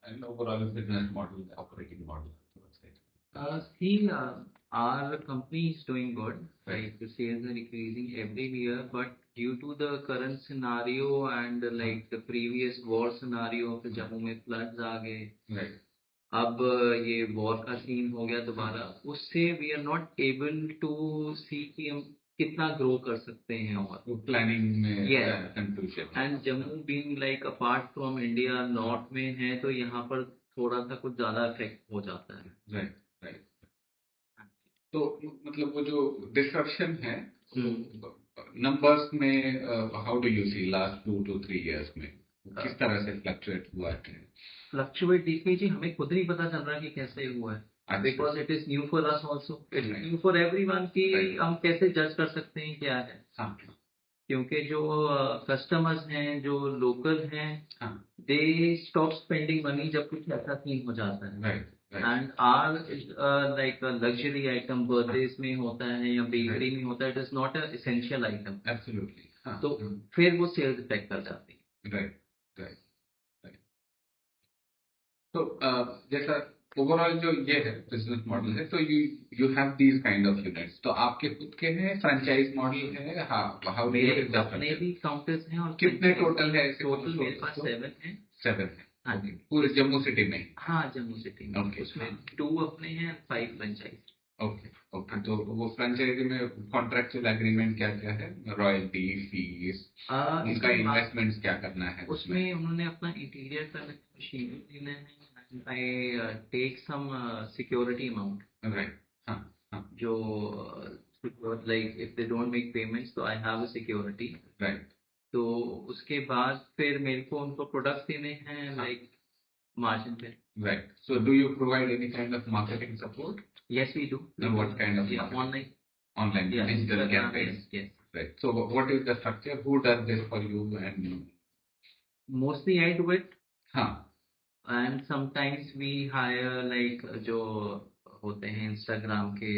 and overall business model, operating model towards it? See, our company is doing good. Like the sales are increasing every year, but due to the current scenario and like the previous war scenario of Jammu में floods आ गए, Right. अब ये war का scene हो गया दोबारा, उससे we are not able to see कि हम कितना ग्रो कर सकते हैं और वो प्लानिंग में Yeah. Confusion. And Jammu being like apart from India north में है, तो यहाँ पर थोड़ा सा कुछ ज्यादा इफेक्ट हो जाता है. Right right. तो मतलब वो जो डिस्ट्रप्शन है नंबर्स में how do you see last 2 to 3 years में किस तरह से फ्लक्चुएट हुआ है? फ्लक्चुएट देखिए जी, हमें खुद नहीं पता चल रहा कि कैसे हुआ है, because it is new for us also, it's new for everyone कि हम कैसे जज कर सकते हैं क्या है. हाँ. क्योंकि जो कस्टमर्स हैं जो लोकल हैं, दे स्टॉप स्पेंडिंग मनी जब कुछ ऐसा सीन हो जाता है. Right. And are like luxury item birthdays में होता है या बेकरी में होता है, it is not a essential item. Absolutely. तो फिर वो सेल्स इफेक्ट कर जाती है. Right right right. तो जैसा ओवरऑल जो ये है बिजनेस मॉडल है, तो you have these kind of units, तो आपके खुद के हैं, फ्रेंचाइज मॉडल है? हाउ मेरे अपने भी काउंटर्स हैं. और कितने टोटल है? टोटल मेरे पास 7 हैं. 7 है. हाँ जी. पूरे जम्मू सिटी में? हाँ, जम्मू सिटी में. Okay. उसमें 2 अपने हैं, 5 फ्रेंचाइज. Okay okay. तो वो फ्रेंचाइजी में कॉन्ट्रैक्चुअल एग्रीमेंट क्या क्या है? रॉयल्टी, फीस, उनका इन्वेस्टमेंट्स क्या करना है? उसमें उन्होंने अपना इंटीरियर का मशीन लेना है. I take some security amount. Right. हाँ हाँ. जो like if they don't make payments तो I have a security. Right. तो उसके बाद फिर मेरे को उनको प्रोडक्ट्स देने हैं लाइक margin पे. Right. So do you provide any kind of marketing support? Yes, we do. And what kind of Yeah, online. Online, Yeah, digital Instagram, campaigns? yes. Right. So what is the structure? Who does this for you? And mostly I do it. हाँ. And sometimes we hire like जो होते हैं Instagram के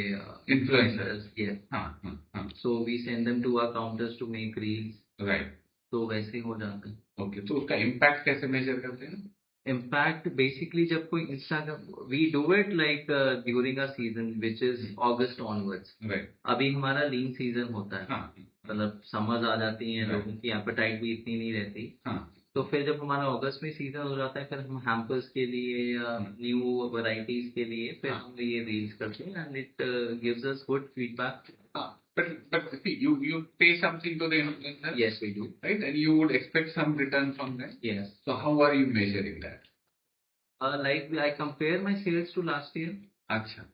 influencers. Yes. हाँ हाँ हाँ. So we send them to our counters to make reels. Right. तो वैसे हो जाता है. Okay. तो उसका impact कैसे measure करते हैं? इम्पैक्ट बेसिकली जब कोई Instagram, we do it like during a season which is August onwards. अभी हमारा लीन सीजन होता है. मतलब समर्स आ जाती हैं, लोगों की एपेटाइट भी इतनी नहीं रहती. तो फिर जब हमारा अगस्त में सीजन हो जाता है, फिर हम हैम्पर्स के लिए या न्यू वैरायटीज के लिए फिर हम ये रील्स करते हैं and it gives us good feedback. But see, you pay something to the influencer. Yes, we do. Right, and you would expect some return from them. Yes. So how are you measuring that? Like I compare my sales to last year. अच्छा.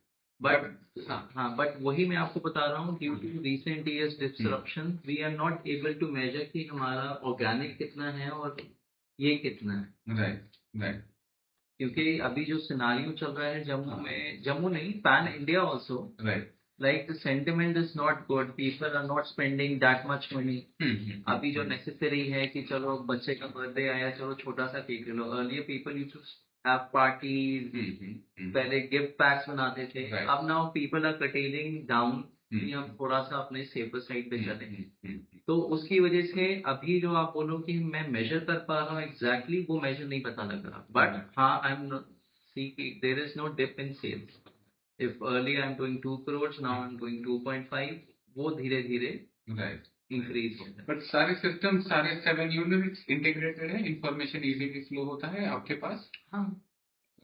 But हाँ, but वही मैं आपको बता रहा हूँ, due to recent years disruption, we are not able to measure कि हमारा organic कितना है और ये कितना है. Right, right. क्योंकि अभी जो सिनारियो चल रहा है जम्मू में, जम्मू नहीं, pan India also. Right. Like the sentiment is not good. People are not spending that much money. अभी जो necessary है कि चलो बच्चे का बर्थडे आया, चलो छोटा सा केक ले लो. Earlier people used to have parties. पहले गिफ्ट पैक्स बनाते थे. अब now people are curtailing down कि हम थोड़ा सा अपने सेफर साइड पे चलें. तो उसकी वजह से अभी जो आप बोलो कि मैं मेजर कर पा रहा हूँ एग्जैक्टली, वो मेजर नहीं पता लग रहा. बट हाँ, I am see there is no dip in sales. If earlier I'm doing 2 crores, now I'm doing 2.5. वो धीरे धीरे right increase होता है. But सारे सिस्टम, सारे 7 यूनिट्स इंटीग्रेटेड है, इंफॉर्मेशन इजीली फ्लो होता है आपके पास? हाँ.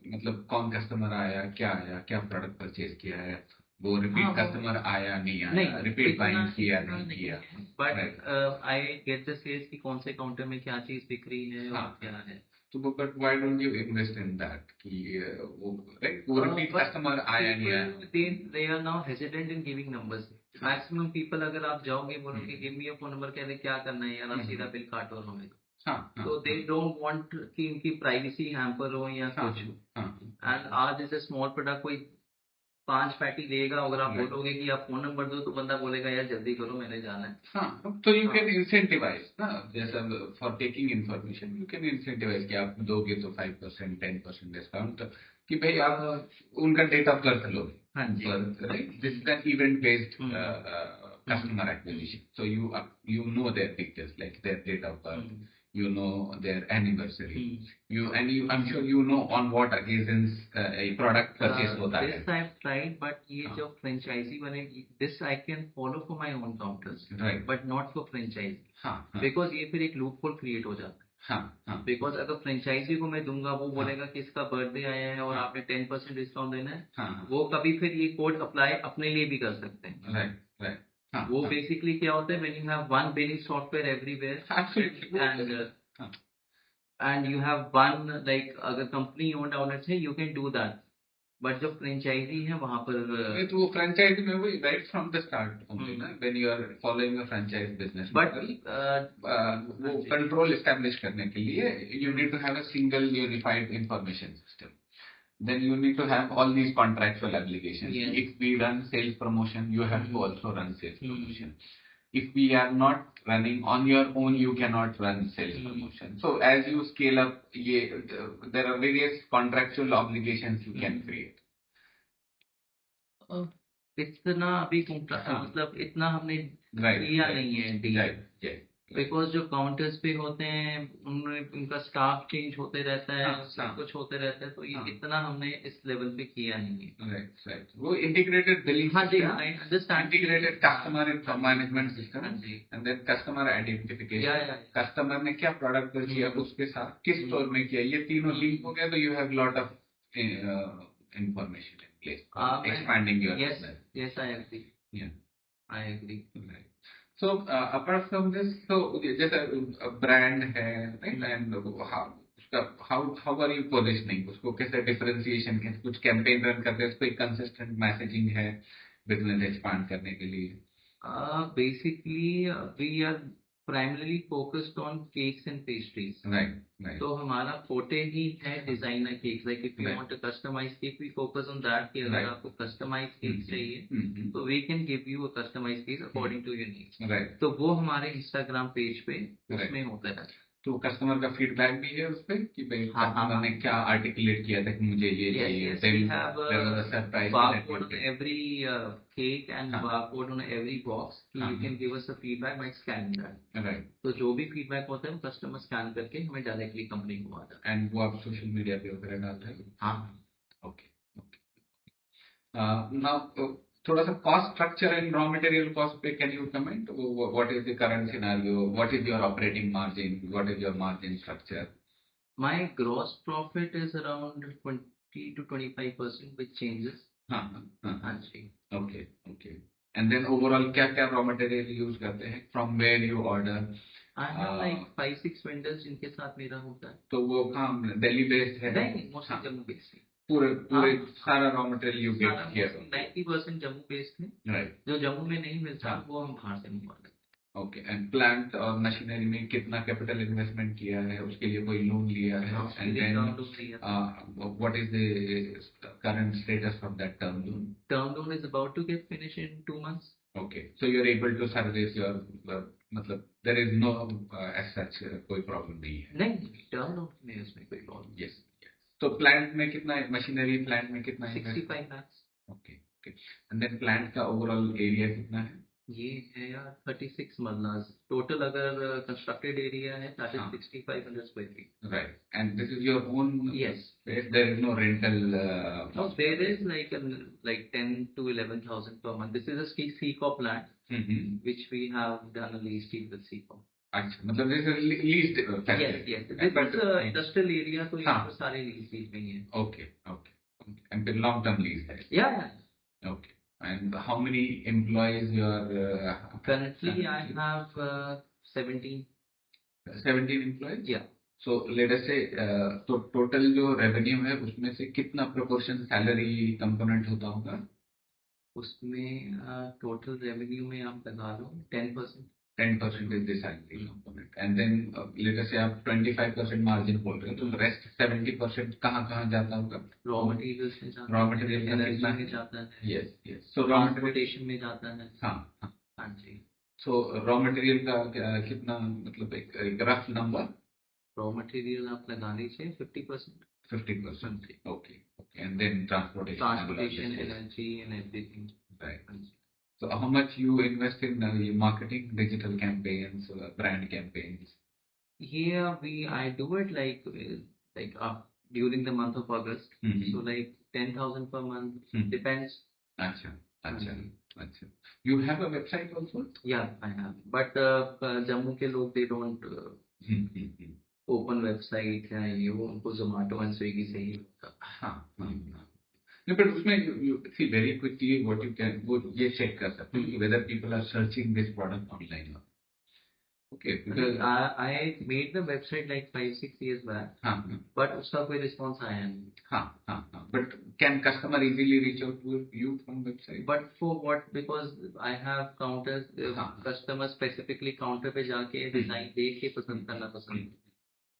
मतलब कौन कस्टमर आया, क्या प्रोडक्ट परचेज किया है, वो रिपीट कस्टमर आया नहीं आया, रिपीट बाइंग किया नहीं किया. But I get the sales कि कौन से काउंटर में क्या चीज बिक रही है और क्या है. तो but why don't you invest in that कि वो राइट, वो रिपीट कस्टमर आया नहीं आया. They are now hesitant in giving numbers. Maximum people अगर आप जाओगे बोलोगे give me your phone number, कहते क्या करना है यार, आप सीधा बिल काटो हमें. तो दे डोंट वांट कि इनकी प्राइवेसी हैम्पर हो या कुछ. एंड आज इज अ स्मॉल प्रोडक्ट, कोई 5 पैटी देगा, अगर आप बोलोगे कि आप फोन नंबर दो तो बंदा बोलेगा यार जल्दी करो मैंने जाना है. हाँ, तो यू कैन इंसेंटिवाइज ना, जैसा for taking information you can incentivise कि आप दोगे तो 5% 10% डिस्काउंट, कि भाई आप उनका डेट ऑफ बर्थ लो. हाँ जी. This is an event based customer acquisition, so you know their details like their date of birth, you know their anniversary, Hmm. I'm sure you know on what occasions a product purchase होता है. This I've tried, but ये हाँ. जो franchisee बने, this I can follow for my own counters, Right. but not for franchise. हाँ, हाँ, Because ये फिर एक loophole create हो जाता है. हाँ, हाँ, बिकॉज अगर फ्रेंचाइजी को मैं दूंगा, वो हाँ. बोलेगा कि इसका बर्थडे आया है और हाँ. आपने 10% डिस्काउंट देना है, हाँ, वो कभी फिर ये कोड अप्लाई अपने लिए भी कर सकते हैं. right, right. हाँ, वो हाँ. बेसिकली क्या होता है, when you have one billing software everywhere Absolutely. हाँ. And you have one, like अगर कंपनी ओन्ड आउटलेट्स है, you can do that. But जो फ्रेंचाइजी है वहां पर तो वो फ्रेंचाइज में वही right from the start only ना, when you are following a franchise business but वो कंट्रोल एस्टैब्लिश करने के लिए you need to have a single unified information system. Then you need to have all these contractual obligations. Yes. If we run sales promotion, you have to also run sales Hmm. promotion. If we are not running on your own, you cannot run sales promotion. So as you scale up, there are various contractual obligations you can create. इतना अभी हाँ. मतलब इतना हमने Right. किया नहीं है deal. Right. Yeah. Because जो काउंटर्स पे होते हैं उनमें उनका स्टाफ चेंज होते रहता है, हाँ, सब हाँ. कुछ होते रहता है, तो ये हाँ. इतना हमने इस लेवल पे किया नहीं है. Right. Right. वो integrated billing हाँ जी, system, I understand. integrated customer management system, हाँ जी. and then customer identification. Yeah. Customer ने क्या प्रोडक्ट परचेज किया, उसके साथ किस स्टोर में किया, ये तीनों लिंक हो गया, तो you have lot of information in place for expanding your Yes, business. yes, I agree. Yeah. I agree. Right. So apart from this, so जैसे ब्रांड है, right? And how are you positioning उसको, कैसे differentiation, कैसे कुछ campaign run करते हैं, उस पर कंसिस्टेंट मैसेजिंग है बिजनेस एक्सपांड करने के लिए? Basically, we are primarily focused on cakes and pastries. Right. Right. तो हमारा फोटे ही है designer cakes. Like if you Right. Want to customise cake, we focus on that. कि अगर Right. आपको कस्टमाइज केक चाहिए, तो Mm-hmm. We can give you a customise cake according to your needs. Right. तो वो हमारे इंस्टाग्राम पेज पे Right. उसमें होता है. तो कस्टमर का फीडबैक भी है उस पे कि भाई हाँ, कस्टमर हाँ, ने हाँ. क्या आर्टिकुलेट किया था कि मुझे ये Yes, चाहिए. yes, Then we have there was a a surprise barcode on that every cake and हाँ. barcode on every box. हाँ. You can give us a feedback by scanning that. Right. तो जो भी फीडबैक होता है वो customer scan करके हमें डायरेक्टली कंपनी को आता है. एंड वो आप सोशल मीडिया पे वगैरह डालते हैं? हाँ. ओके. नाउ थोड़ा सा cost structure and raw material cost पे can you comment? What is the current scenario? What is your operating margin? What is your margin structure? My gross profit is around 20 to 25% which changes. हाँ, हाँ. हाँ जी. Okay. Okay. And then overall क्या क्या raw material use करते हैं? From where you order? I have like 5-6 vendors जिनके साथ मेरा होता है. तो वो कहाँ, दिल्ली बेस्ड है? नहीं, मोस्टली जम्मू बेस्ड है. पूरे हाँ. सारा raw material you get here? 90% Jammu based है. राइट. जो जम्मू में नहीं मिलता हाँ. वो हम बाहर से मंगवाते हैं. ओके. एंड प्लांट और मशीनरी में कितना कैपिटल इन्वेस्टमेंट किया है? उसके लिए कोई लोन लिया है? And then what is the current status of that term loan? Term loan is about to get finished in 2 months. Okay. So you are able to service your, मतलब there is no as such कोई problem नहीं है? नहीं, term loan में उसमें कोई problem. Yes. तो plant में कितना, मशीनरी प्लांट में कितना है? 65 lakhs. Okay. Okay. And then plant का ओवरऑल एरिया कितना है? ये है यार 36 मरलास टोटल. अगर कंस्ट्रक्टेड एरिया है that is 6500 square feet. Right. And this is your own Yes. space? There is no rental? No, there is like 10 to 11,000 per month. This is a CCOP land which we have done a lease deal with CCOP. अच्छा, मतलब this is leased facility? Yes, yes. This is a industrial area, तो यहाँ पर सारे lease deal में ही है. Okay, okay. And फिर long term lease है? Yeah. Okay. And how many employees you are? Currently, I have 17. 17 employees? Yeah. So let us say तो total जो revenue है उसमें से कितना proportion salary component होता होगा? उसमें total revenue में आप लगा लो 10%. 10% is the salary component. And then let us say आप 25% margin बोल रहे हो, तो rest 70% कहाँ जाता होगा? Raw materials में जाता है. Raw material का energy कितना में है? जाता है. Yes, yes. So raw material, transportation में जाता है. हाँ, हाँ. हाँ जी. So raw material का कितना, मतलब एक rough number? Raw material आप लगा लीजिए 50%. 50%. Okay, okay. And then transportation, energy and everything. Right. So how much you invest in marketing, digital campaigns, brand campaigns? Yeah, I do it like during the month of August. So like 10,000 per month depends. अच्छा अच्छा अच्छा. You have a website also? Yeah, I have. But Jammu ke log they don't open website है ये वो उनको Zomato and Swiggy से ही होता. हाँ हाँ हाँ. No, but उसमें you see very quickly what you can वो ये check कर सकते हो कि whether people are searching this product online or okay because I made the website like 5-6 years back. हाँ but उसका कोई response आया नहीं. हाँ हाँ हाँ. But can customer easily reach out to you from website? But for what? Because I have counters, customer specifically counter पे जाके design देख के पसंद करना पसंद.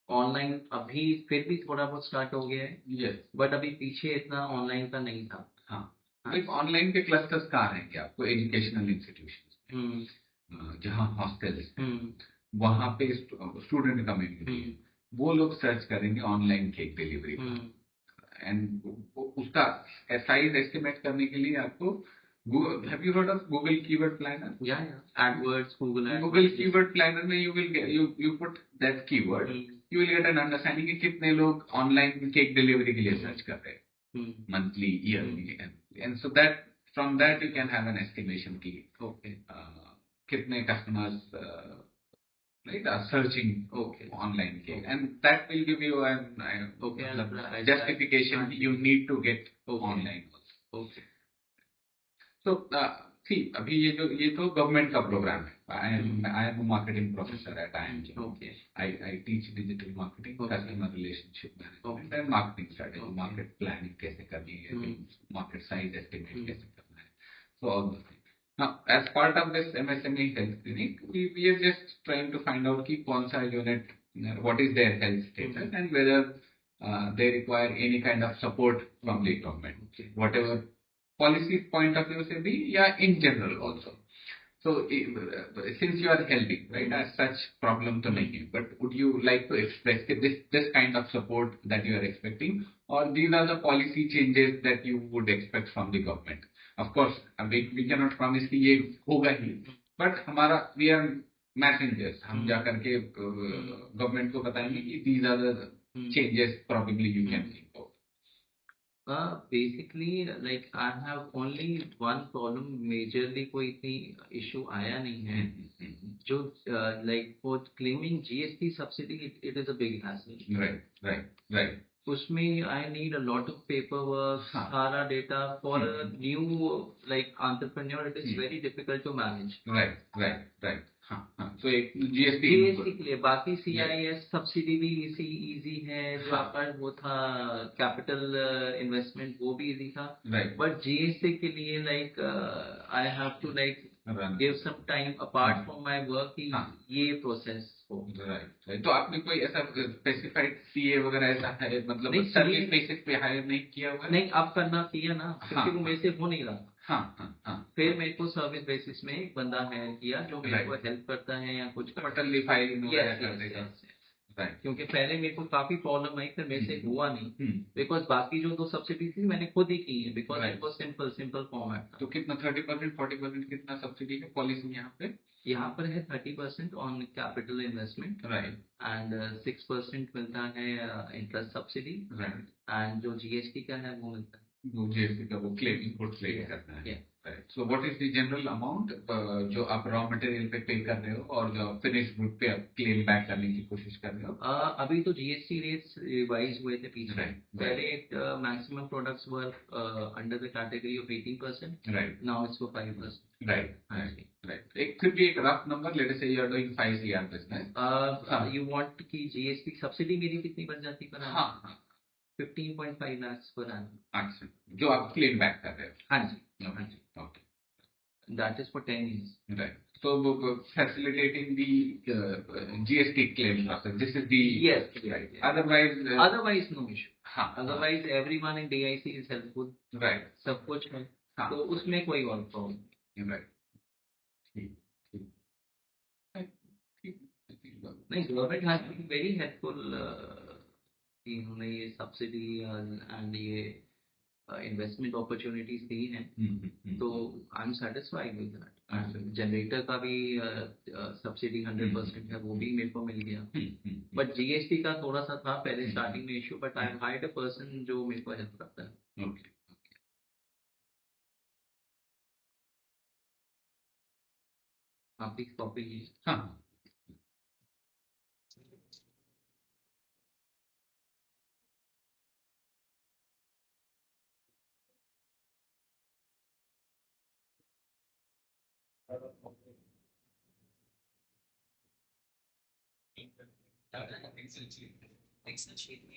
ऑनलाइन अभी फिर भी थोड़ा बहुत स्टार्ट हो गया है. Yes. बट अभी पीछे इतना ऑनलाइन का नहीं था. हाँ. लाइक ऑनलाइन के क्लस्टर्स कहाँ हैं क्या आपको एजुकेशनल इंस्टीट्यूशंस जहाँ हॉस्टल्स वहाँ पे स्टूडेंट कम्युनिटी वो लोग सर्च करेंगे ऑनलाइन केक डिलीवरी एंड उसका साइज एस्टिमेट करने के लिए आपको have you heard of Google Keyword Planner? Yeah. AdWords, Google AdWords. Google Keyword Planner में you put that keyword, you will get an understanding कि कितने लोग ऑनलाइन केक डिलीवरी के लिए सर्च कर रहे हैं monthly, yearly, and so that from that you can have an estimation की कितने customers right are searching online cake, and that will give you an justification you need to get online also. Okay. So see अभी ये तो government का programme है. I am a marketing professor at IIMG. Okay. I teach digital marketing, customer relationship management and marketing strategy, market planning कैसे करनी है, market size estimate कैसे करना है. So all those things. Now, as part of this MSME health clinic, we are just trying to find out कि कौन सा unit, what is their health status and whether they require any kind of support from the government, whatever policy point of view से भी या in general also. So since you are healthy, right, as such problem तो नहीं है, but would you like to express this kind of support that you are expecting, or these are the policy changes that you would expect from the government? Of course, we cannot promise कि ये होगा ही, but हमारा we are messengers, हम जा करके government को बताएंगे कि these are the changes probably you can think of. Basically, like I have only one problem. Majorly कोई इतनी issue आया नहीं है. जो like for claiming GST subsidy, it is a big hassle. Right. उसमें I need a lot of paperwork, सारा data for a new like entrepreneur. It is very difficult to manage. Right. So एक GST के लिए बाकी CIS subsidy भी easy है. जो आपका वो था कैपिटल इन्वेस्टमेंट वो भी इजी था. बट GST के लिए like I have to like give some time apart from my work कि ये प्रोसेस हो. Right. तो आपने कोई ऐसा स्पेसिफाइड CA वगैरह ऐसा है मतलब सर्विस बेसिस पे हायर नहीं किया हुआ? नहीं, अब करना चाहिए ना, क्योंकि वो मेरे से हो नहीं रहा. फिर मेरे को सर्विस बेसिस में एक बंदा हायर किया जो मेरे को हेल्प करता है या कुछ क्वार्टरली फाइलिंग वगैरह कर देगा. क्योंकि पहले मेरे को काफी प्रॉब्लम आई, फिर मेरे से हुआ नहीं. बिकॉज बाकी जो 2 सब्सिडी थी मैंने खुद ही की है, because it was simple format. तो कितना 30% 40% कितना सब्सिडी है पॉलिसी यहाँ पे? यहाँ पर है 30% on capital investment. Right. And 6% मिलता है इंटरेस्ट सब्सिडी. राइट. एंड जो GST का है वो मिलता है. वो GST का वो क्लेम इनपुट क्लेम करना है. Right. So what is the general amount जो आप रॉ मटेरियल पे पे कर रहे हो और जो फिनिश गुड पे आप क्लेम बैक करने की कोशिश कर रहे हो? अभी तो GST रेट्स रिवाइज हुए थे पीछे. पहले maximum products were under the category of 18%. Right. Now it's for 5%. Right. एक फिर भी एक rough number, let us say you are doing 5 CR business. You want की GST सब्सिडी मेरी कितनी बन जाती पर? हाँ 15.5 lakhs per annum. अच्छा, जो आप क्लेम बैक कर रहे हो? हाँ जी. Okay. That is for 10 years. Right. So facilitating the GST claim process. This is the yes. Right. Yes. Otherwise no issue. Otherwise everyone in DIC is helpful. Right. सब कुछ है. तो उसमें कोई और प्रॉब्लम नहीं. Right. नहीं, government has been very helpful. इन्होंने ये सब्सिडी एंड ये इन्वेस्टमेंट अपॉर्चुनिटीज दी हैं. तो I am satisfied with that. अच्छा जनरेटर का भी सब्सिडी 100% है, वो भी मेरे को मिल गया। बट जीएसटी का थोड़ा सा था पहले स्टार्टिंग में issue, but I hired a person जो मेरे को हेल्प करता है। ओके आपकी कॉपी लीजिए। हाँ एक्सेल शीट में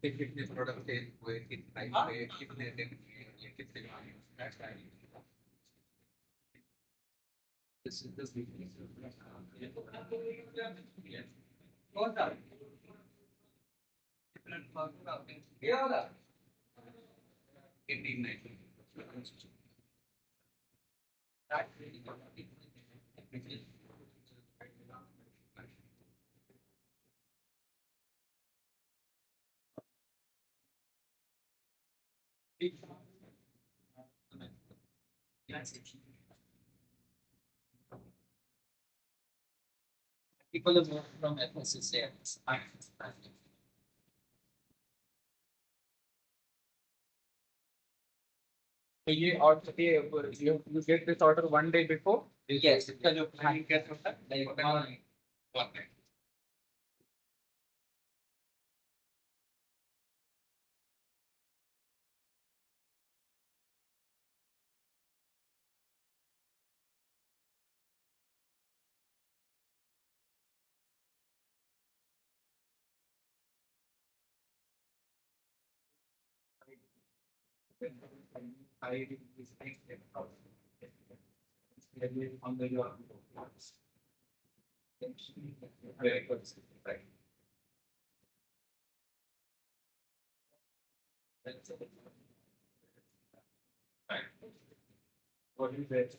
कितने प्रोडक्ट सेल हुए, किस प्राइस पे, कितने दिन में, ये कितने This is the weakness. कौन सा ये वाला 1890 People have moved from FSSAI. तो ये ऑर्डर ये you get this order one day before. Yes. इसका जो प्लानिंग कैसे होता है? Like, on the your very good, right? Right. What is it?